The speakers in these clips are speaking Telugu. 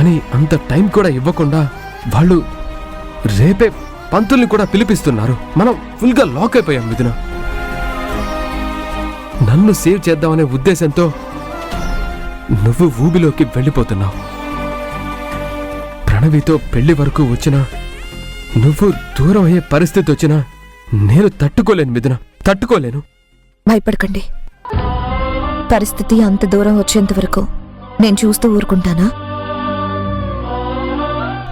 కానీ అంత టైం కూడా ఇవ్వకుండా వాళ్ళు రేపే పంతుల్ని కూడా పిలిపిస్తున్నారు. మనం ఫుల్గా లాక్ అయిపోయాం మిథున. నన్ను సేవ్ చేద్దామనే ఉద్దేశంతో నువ్వు ఊబిలోకి వెళ్ళిపోతున్నావు. ప్రణవితో పెళ్లి వరకు వచ్చినా, నువ్వు దూరం అయ్యే పరిస్థితి వచ్చినా నేను తట్టుకోలేను మిథున, తట్టుకోలేను. భయపడకండి. పరిస్థితి అంత దూరం వచ్చేంత వరకు నేను చూస్తూ ఊరుకుంటానా?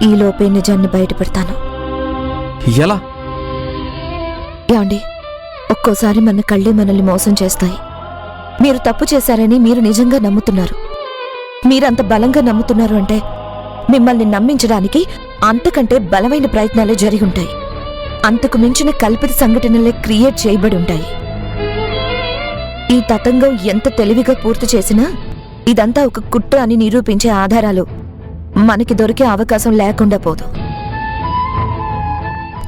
ఈలోపే నిజాన్ని బయటపెడతాను. ఎలా? ఏమండి, ఒక్కోసారి మన కళ్ళే మనల్ని మోసం చేస్తాయి. మీరు తప్పు చేశారని మీరు నిజంగా నమ్ముతున్నారు. మీరంత బలంగా నమ్ముతున్నారు అంటే మిమ్మల్ని నమ్మించడానికి అంతకంటే బలమైన ప్రయత్నాలే జరిగి ఉంటాయి. అంతకు మించిన కల్పిత సంఘటనలే క్రియేట్ చేయబడి ఉంటాయి. ఈ తతంగం ఎంత తెలివిగా పూర్తి చేసినా ఇదంతా ఒక కుట్ర అని నిరూపించే ఆధారాలు మనకి దొరికే అవకాశం లేకుండా పోదు.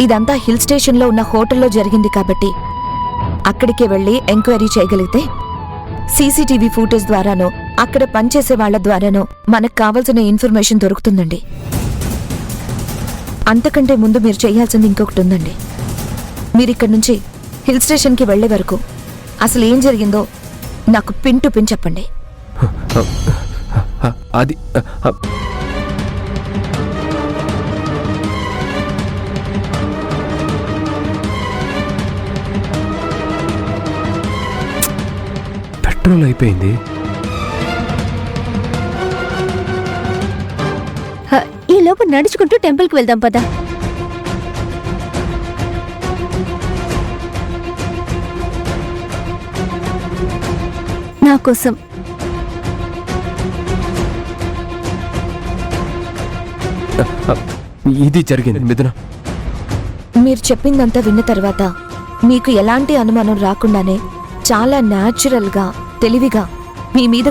ఇదంతా హిల్ స్టేషన్లో ఉన్న హోటల్లో జరిగింది కాబట్టి అక్కడికే వెళ్ళి ఎంక్వైరీ చేయగలిగితే సీసీటీవీ ఫుటేజ్ ద్వారానో అక్కడ పనిచేసే వాళ్ల ద్వారానో మనకు కావాల్సిన ఇన్ఫర్మేషన్ దొరుకుతుందండి. అంతకంటే ముందు మీరు చేయాల్సింది ఇంకొకటి ఉందండి. మీరిక్కడి నుంచి హిల్ స్టేషన్కి వెళ్లే వరకు అసలు ఏం జరిగిందో నాకు పిన్ టు పిన్ చెప్పండి. అది పెట్రోల్ అయిపోయింది. ఈ లోపు నడుచుకుంటూ టెంపుల్కి వెళ్దాం పదా. నా కోసం ఇది జరిగింది మిథున. మీరు చెప్పిందంతా విన్న తర్వాత మీకు ఎలాంటి అనుమానం రాకుండానే చాలా న్యాచురల్గా తెలివిగా మీ మీద